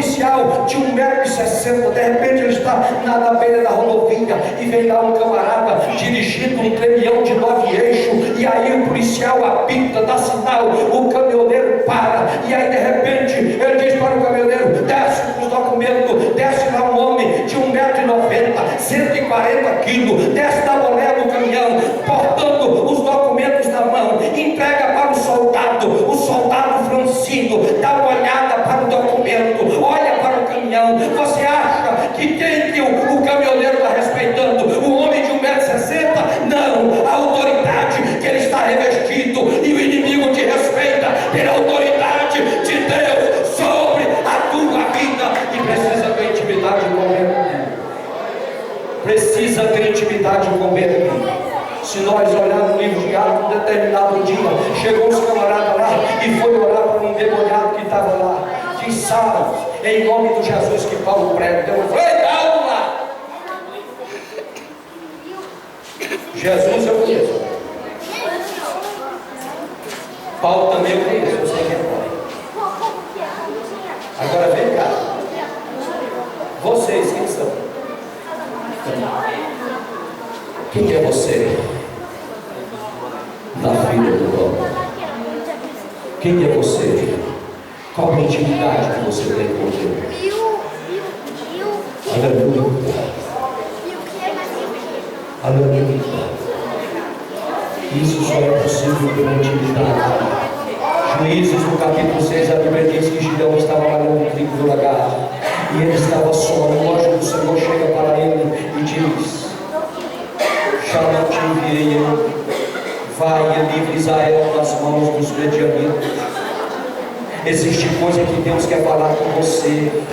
policial de 1,60 m, de repente ele está na beira da rodovia e vem lá um camarada dirigindo um caminhão de 9 eixos, e aí o policial apita, dá sinal, o caminhoneiro para, e aí de repente ele diz para o caminhoneiro: desce os documentos. Desce lá um homem de 1,90 m, 140 kg, desce da boleia do caminhão, portando os documentos na mão, entrega para o soldado Francino, dá uma olhada para o documento, olha para o caminhão. Você acha que quem que o caminhoneiro está respeitando? O homem de 1,60 m? Não, a autoridade que ele está revestido. E o inimigo te respeita pela autoridade de Deus sobre a tua vida, e precisa ter intimidade com Ele. Precisa ter intimidade com Ele. Se nós olharmos no livro de Atos, um determinado dia, chegou os camaradas lá e foi orar para um endemoniado que estava lá. Diz: Sara, em nome de Jesus que Paulo prega. Então eu falei: calma lá. Jesus eu conheço. Paulo também eu conheço, eu sei quem é Paulo. Agora vem cá. Vocês quem são? Quem é você na vida do homem? Quem é você? Qual a intimidade que você tem com Deus? Aleluia. Aleluia. Isso só é possível pela intimidade. Juízes, no capítulo 6, a Bíblia diz que Gideão estava malhando o trigo do lagarto, e ele estava só. O anjo do Senhor chega para ele e diz: já não te enviei eu, vai e livre Israel das mãos dos medianitas. Existe coisa que Deus quer falar com você,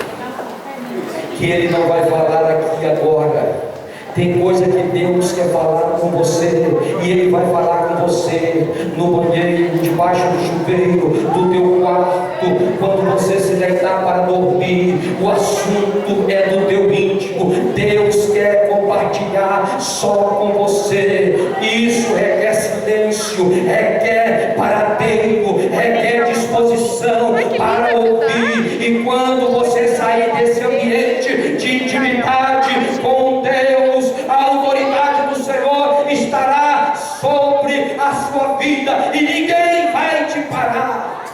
que Ele não vai falar aqui agora. Tem coisa que Deus quer falar com você, e Ele vai falar com você no banheiro, debaixo do chuveiro, do teu quarto, quando você se deitar para dormir. O assunto é do teu íntimo. Deus quer compartilhar só com você. Isso requer silêncio, requer paradeiro, requer disposição para ouvir. E quando você sair desse ambiente de intimidade com Deus, a autoridade do Senhor estará sobre a sua vida e ninguém vai te parar.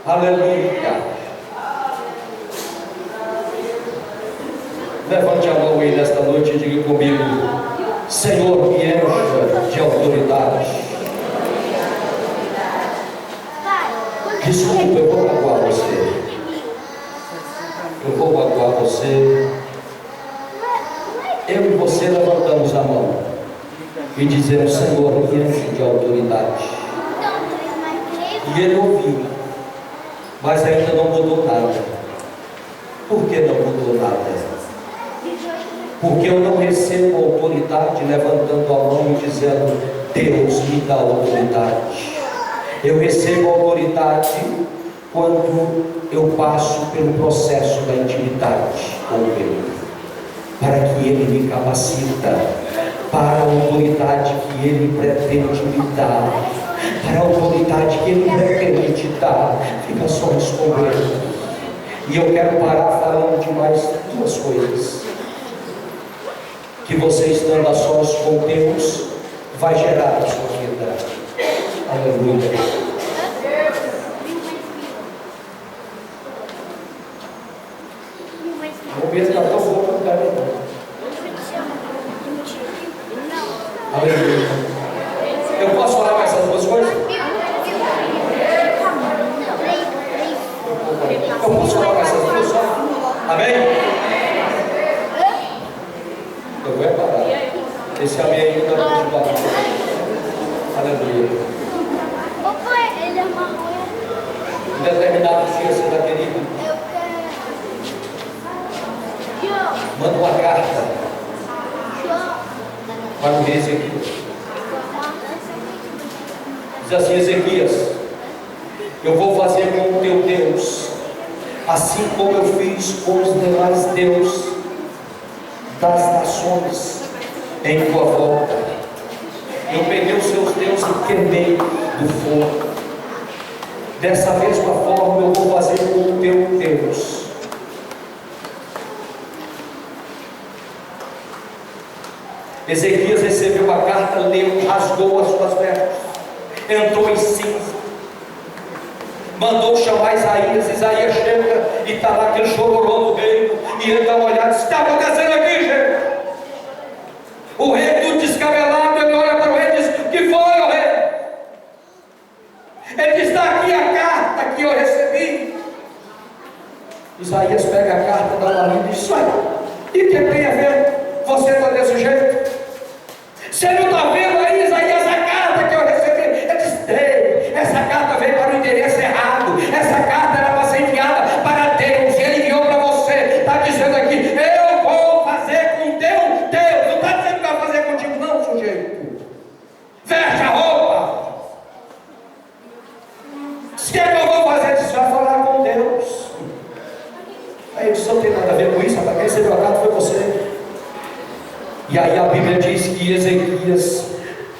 Aleluia. Levante a mão aí nesta noite e diga comigo: Senhor, me encha de autoridade. Desculpa, eu vou magoar você. Eu vou magoar você. Eu e você levantamos a mão e dizemos: Senhor, me enche de autoridade. E ele ouviu, mas ainda não mudou nada. Por que não mudou nada? Porque eu não recebo autoridade levantando a mão e dizendo: Deus me dá autoridade. Eu recebo autoridade quando eu passo pelo processo da intimidade com Ele, para que Ele me capacita para a autoridade que Ele pretende me dar, para a autoridade que Ele pretende te dar. Fica só respondendo. E eu quero parar falando de mais duas coisas que você, estando a sós com Deus, vai gerar na sua vida. Aleluia. O mesmo está tão bom para o cara. Aleluia. Eu posso falar mais essas duas coisas? Eu posso falar mais essas duas só? Amém? Eu vou parar. Esse amém aí não dá de parar. Aleluia. Ele amarrou. Em determinado dia você está querido, manda uma carta para o rei Ezequias. Diz assim: Ezequias, eu vou fazer com o teu Deus, assim como eu fiz com os demais deuses das nações em tua volta. Eu peguei os seus deuses e queimei do fogo. Dessa mesma forma eu vou fazer com o teu Deus. Ezequias recebeu a carta, leu, rasgou as suas vestes, entrou em cinza, mandou chamar Isaías. Isaías chega e está lá aquele chororô do reino, e ele dá uma olhada e diz: o que está acontecendo aqui, gente? O rei tudo descabelado, ele olha para o rei e diz: o que foi, ó rei? Ele diz: está aqui a carta que eu recebi. Isaías pega a carta, dá uma lida e diz: olha, e o que tem a ver? Você está desse jeito? Você não está vendo aí, Isaías, a carta que eu recebi? Ele diz: tem. Essa carta veio para o endereço errado. Essa carta era para ser enviada para Deus, e ele enviou para você. Está dizendo aqui: eu vou fazer com teu Deus. Não está dizendo que vai fazer contigo, não, sujeito. Veste a roupa. O que é que eu vou fazer? Você vai falar com Deus. Aí isso não tem nada a ver com isso. Para quem recebeu a carta foi você. E aí a Bíblia diz que Ezequias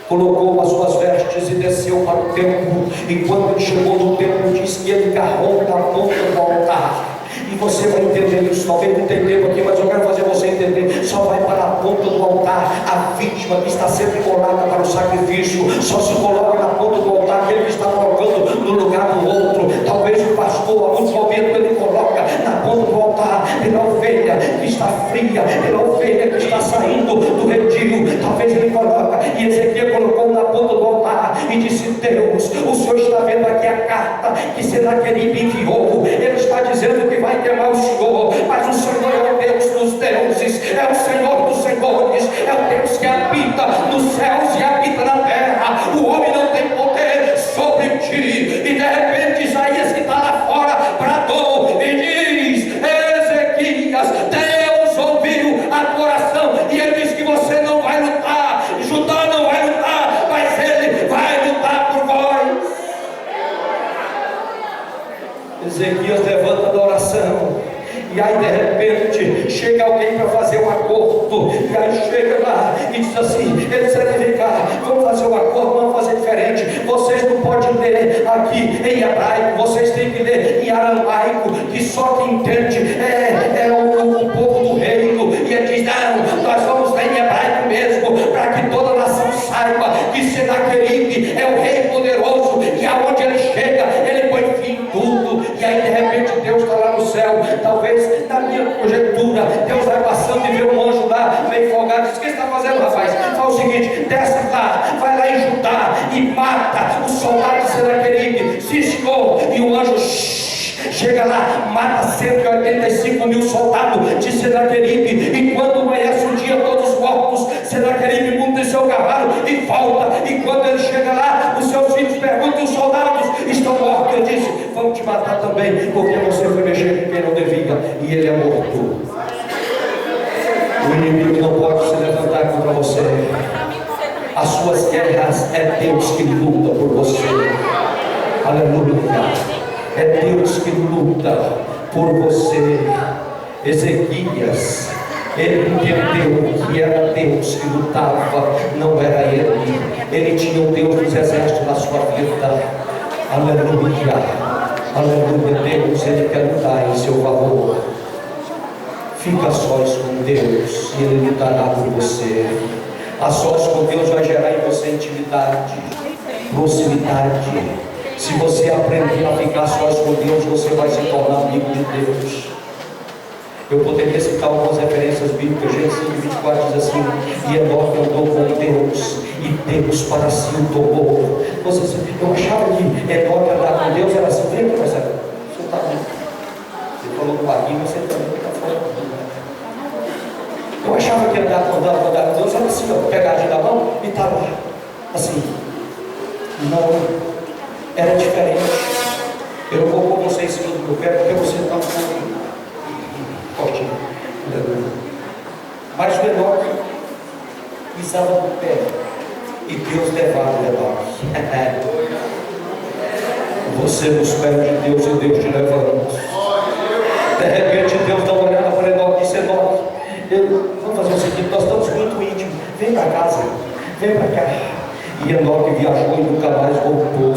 colocou as suas vestes e desceu para o templo. E quando ele chegou no templo, diz que ele agarrou na ponta do altar. E você vai entender isso. Talvez não entendeu aqui, mas eu quero fazer você entender. Só vai para a ponta do altar a vítima que está sempre colada para o sacrifício. Só se coloca na ponta do altar aquele que está colocando no lugar do outro. Talvez o pastor, a muito momento, ele coloca na ponta do altar pela ovelha que está fria, pela ovelha que está saindo do redil. Talvez ele coloca, e Ezequiel colocou na ponta do altar e disse: Deus, o Senhor está vendo aqui a carta que Senaqueribe enviou. Ele está dizendo que vai queimar o Senhor, mas o Senhor é o Deus dos deuses, é o Senhor dos senhores, é o Deus que habita nos céus e habita na terra. O homem não tem poder sobre ti. E de repente Isaías, que está lá fora, bradou e diz: Ezequias, Deus ouviu a tua oração, e ele diz que você não vai lutar, Judá não vai lutar, mas ele vai lutar por vós. Ezequias levanta da oração, e aí de repente chega alguém para fazer um acordo, e aí chega lá e diz assim: eles devem ficar, vamos fazer um acordo, vamos fazer diferente. Vocês não podem ler aqui em hebraico, vocês têm que ler em aramaico, que só quem entende é o povo do reino. E ele diz: não, nós vamos ler em hebraico mesmo, para que toda a nação saiba que Senaqueribe é o rei poderoso, e aonde ele chega, ele põe fim em tudo. E aí de repente Deus está lá no céu. Talvez na minha conjectura, Deus vai passando e vê um anjo lá meio folgado. Diz: o que você está fazendo, rapaz? Fala o seguinte: desce lá, vai lá em Judá e mata os soldados de Senaqueribe. Sim, senhor. E o anjo chega lá, mata 185 mil soldados de Senaqueribe. E quando amanhece o dia, todos mortos, Senaqueribe monta em seu cavalo e volta. E quando ele chega lá, os seus filhos perguntam: os soldados estão mortos. Ele disse: vamos te matar também, porque você foi mexer com quem não devia, e ele é morto. O inimigo não pode se levantar contra você. As suas guerras é Deus que luta por você. Aleluia. É Deus que luta por você. Ezequias, ele entendeu que era Deus que lutava, não era ele. Ele tinha o Deus dos exércitos na sua vida. Aleluia, aleluia. Deus, ele quer lutar em seu favor. Fica a sós com Deus e ele lutará por você. A sós com Deus vai gerar em você intimidade, proximidade. Se você aprender a ficar sós com Deus, você vai se tornar amigo de Deus. Eu poderia citar algumas referências bíblicas. Gênesis 5:24 diz assim: e Enoque andou com Deus, e Deus para si o tomou. Eu achava que Enoque andar com Deus era assim: vem aqui, mas você está bem. Você falou com o barriguinho, você também está fora. Eu achava que andar com Deus era assim, ó, pegadinha da mão e estava lá, assim. Não, era diferente. Eu não vou com vocês tudo que eu quero, porque você está com forte. Mas o Enoque pisava no pé e Deus levava o Enoque. Você nos pés de Deus e Deus te levando. De repente Deus dá uma olhada para Enoque e disse: Enoque, vamos fazer o seguinte, nós estamos muito íntimos, vem para casa, vem para cá. E Enoque viajou e nunca mais voltou.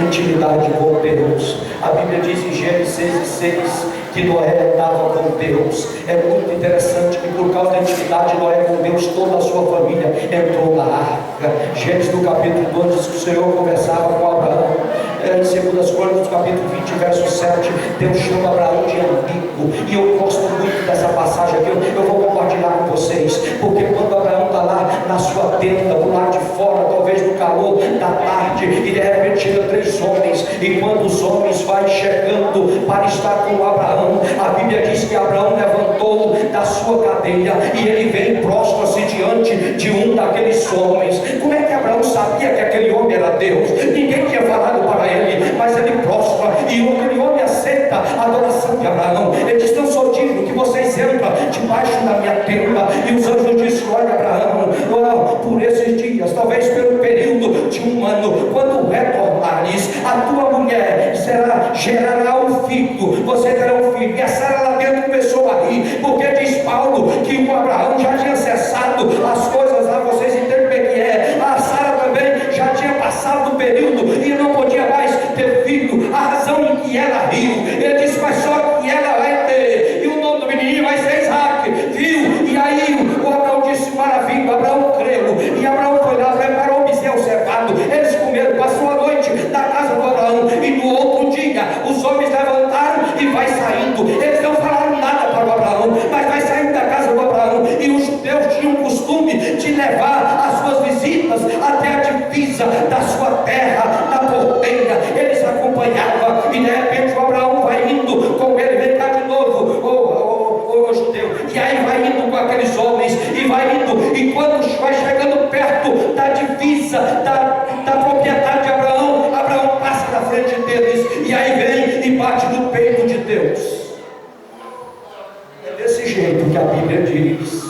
intimidade com Deus. A Bíblia diz em Gênesis 6:6 que Noé andava com Deus. É muito interessante que por causa da intimidade de Noé com Deus, toda a sua família entrou na arca. Gênesis no capítulo 2 diz que o Senhor conversava com Abraão. Em 2 Crônicas capítulo 20 verso 7, Deus chama Abraão de amigo. E eu gosto muito dessa passagem aqui, eu vou compartilhar com vocês, porque quando Abraão está lá na sua tenda, do lado de fora, talvez no calor da tarde, e de repente chega 3 homens, e quando os homens vai chegando para estar com Abraão, a Bíblia diz que Abraão levantou da sua cadeira e ele vem e prostra-se diante de um daqueles homens. Como é que Abraão sabia que aquele homem era Deus? Ninguém tinha falado para ele, mas ele prostra, e aquele homem aceita a adoração de Abraão. Ele diz: não sou digno que vocês entrem debaixo da minha tenda. E os anjos disseram: olha, Abraão, por esses dias, talvez pelo período de 1 ano, quando retornares, a tua mulher gerará um filho, você terá um filho. E a Sara lá dentro começou a rir, porque diz Paulo que o Abraão já tinha cessado as coisas lá, vocês entendem bem que é. A Sara também já tinha passado o período e não podia mais ter filho, a razão em que ela riu. Ele disse: mas só que ela vai ter, e o nome do menino vai ser Isaac, viu? E aí o Abraão disse: maravilha. Abraão creu, e Abraão foi lá, preparou o bezerro cevado, eles comeram, passou a noite na casa do Abraão, e no outro dia os homens levantaram e vai saindo. Eles não falaram nada para o Abraão, mas vai saindo da casa do Abraão. E os judeus tinham o costume de levar as suas visitas até a divisa da sua terra, na porteira. Eles acompanhavam, e de repente o Abraão vai indo com ele. Vem cá de novo, o judeu. E aí vai indo com aqueles homens, e vai indo, e quando vai chegando perto da divisa da propriedade de Abraão, Abraão passa na frente deles, e aí vem e bate no peito de Deus. É desse jeito que a Bíblia diz: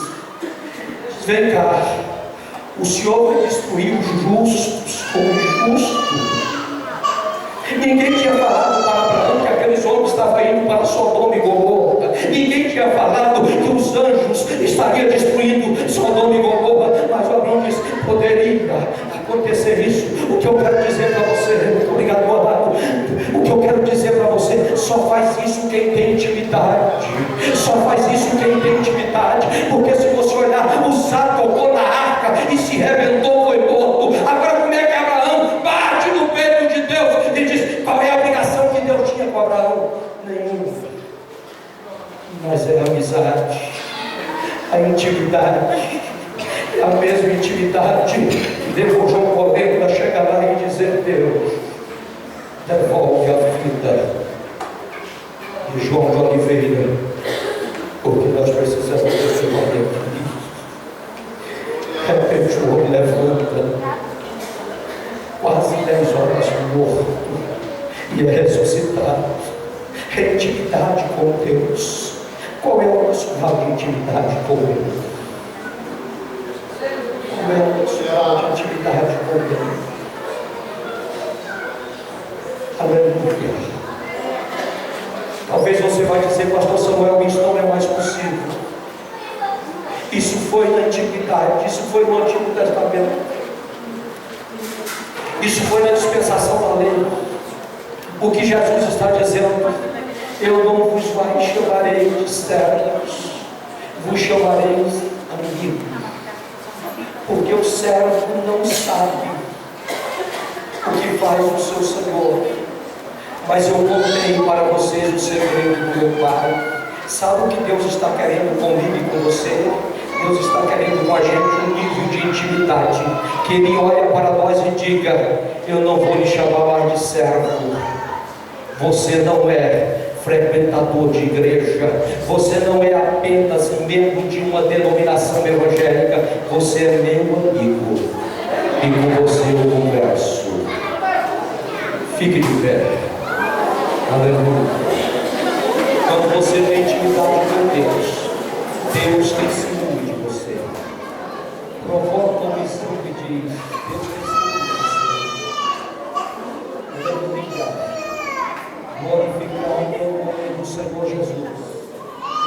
vem cá, o Senhor vai destruir os justos com o justo. Ninguém tinha falado para Abraão que aqueles homens estavam indo para Sodoma e Gomorra. Ninguém tinha falado que os anjos estariam destruindo Sodoma e Gomorra. Mas o Abraão disse: poderia acontecer isso. O que eu quero dizer para você, muito obrigado, amado. O que eu quero dizer para você: só faz isso quem tem intimidade. Só faz isso quem tem intimidade. Porque se você olhar, o saco tocou na arca e se rebentou, foi morto. Agora como é que Abraão bate no peito de Deus e diz: qual é a obrigação que Deus tinha com Abraão? Nenhuma. Mas é a amizade, a intimidade, a mesma intimidade que levou João Cordeiro a chegar lá e dizer: Deus, devolve a vida de João de Oliveira, porque nós precisamos desse homem aqui. De repente o homem levanta, quase 10 horas morto, e é ressuscitado. É intimidade com Deus. Qual é o nosso grau de intimidade com Deus? Qual é o nosso grau de intimidade com Deus? Aleluia. Talvez você vai dizer: pastor Samuel, isso não é mais possível. Isso foi na antiguidade, isso foi no Antigo Testamento, isso foi na dispensação da lei. O que Jesus está dizendo: eu não vos chamarei de servos, vos chamarei amigos, porque o servo não sabe o que faz o seu Senhor, mas eu contei para vocês o segredo do meu Pai. Sabe o que Deus está querendo comigo e com você? Deus está querendo com a gente um nível de intimidade, que Ele olha para nós e diga: eu não vou lhe chamar mais de servo. Você não é frequentador de igreja, você não é apenas membro de uma denominação evangélica, você é meu amigo, e com você eu converso. Fique de pé. Aleluia. Quando você tem intimidade com Deus, Deus tem ciúme de você. Provoca uma missão que diz: Deus tem ciúme de você. Aleluia. Glorificar o nome do Senhor Jesus.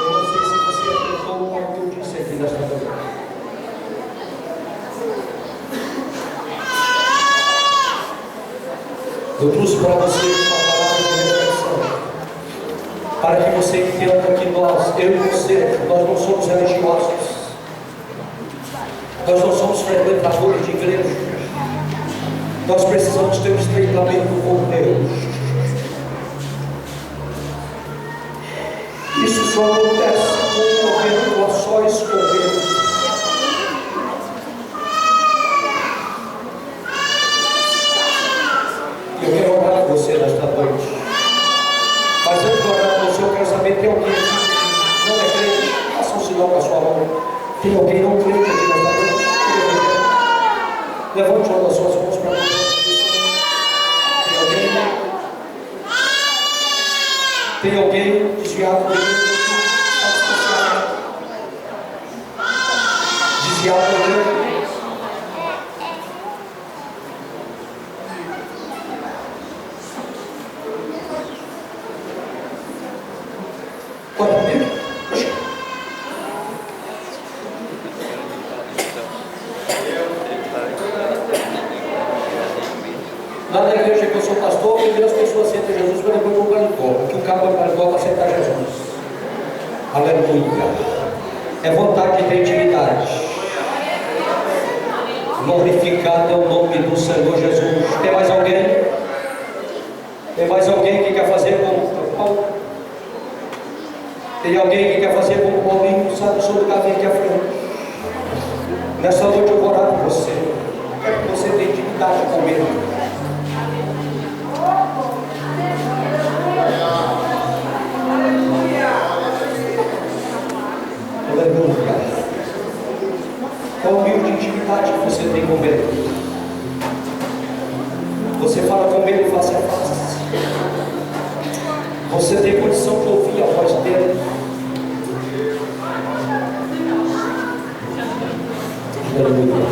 Eu não sei se você acreditou no que eu disse aqui nesta manhã. Eu trouxe para você uma palavra de reflexão, para que você entenda que nós, eu e você, nós não somos religiosos, nós não somos frequentadores de igreja, nós precisamos ter um estreitamento com Deus. Isso só acontece com a sós com Deus. Eu quero orar por você nesta noite. Mas antes de orar por você, eu quero saber: tem alguém aqui que não é crente? Faça um sinal com a sua mão. Tem alguém não crente aqui nesta noite? Levante uma das suas mãos para mim. Tem alguém? Tem alguém desviado de Deus? Desviado de Deus? Pode vir? Lá na igreja que eu sou pastor, primeiro as pessoas aceitam Jesus para depois o paletó, porque o cabo é paletó para aceitar Jesus. Aleluia. É vontade de ter intimidade. Glorificado é o nome do Senhor Jesus. Tem mais alguém? Tem mais alguém que quer fazer como Paulo? Tem alguém que quer fazer como Paulinho? Sabe, o seu lugar vem aqui à frente. Nessa noite eu vou orar por você. Quero que você tenha intimidade com Ele. Aleluia. Qual o nível de intimidade que você tem com Ele? Você fala com Ele face a face. Você tem condição de ouvir a voz dele. Aleluia.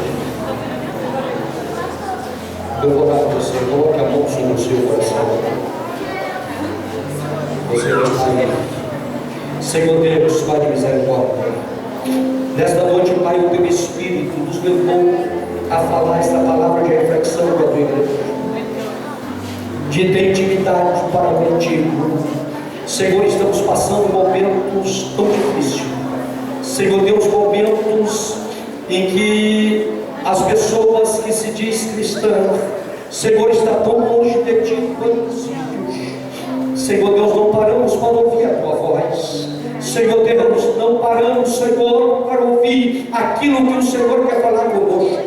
Eu vou orar por você. Coloque a mão sobre o seu coração. Você está aí. Senhor Deus, Pai de misericórdia, nesta noite, Pai, o teu Espírito nos levou a falar esta palavra de reflexão para a tua igreja, de ter intimidade para contigo. Senhor, estamos passando momentos tão difíceis, Senhor Deus, momentos em que as pessoas que se diz cristã, Senhor, está tão longe de ti quanto os ímpios. Senhor Deus, não paramos para ouvir a tua voz. Senhor Deus, não paramos, Senhor, para ouvir aquilo que o Senhor quer falar conosco.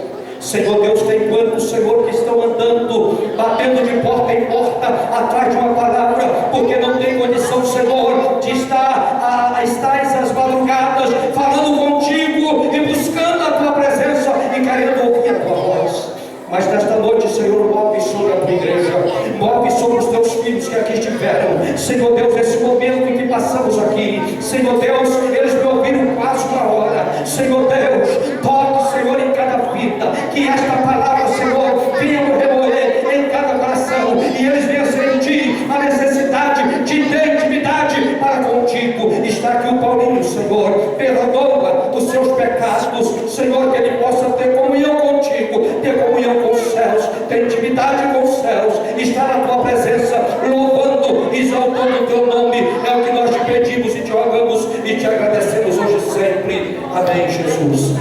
Senhor Deus, tem quantos, Senhor, que estão andando, batendo de porta em porta, atrás de uma palavra, porque não tem condição, Senhor, de estar às madrugadas, falando contigo e buscando a tua presença e querendo ouvir a tua voz. Mas nesta noite, Senhor, move sobre a tua igreja, move sobre os teus filhos que aqui estiveram. Senhor Deus, nesse momento em que passamos aqui, Senhor Deus, eles me ouviram quase uma hora. Senhor Deus, toque, Senhor, em cada vida, que esta palavra, Senhor, venha remoer em cada coração, e eles venham sentir a necessidade de ter intimidade para contigo. Está aqui o Paulinho, Senhor, perdoa os seus pecados, Senhor, que ele possa ter comunhão contigo, ter comunhão com os céus, ter intimidade com os céus, estar na tua presença, louvando, exaltando o teu nome. É o que nós te pedimos e te rogamos e te agradecemos hoje e sempre. Amém, Jesus.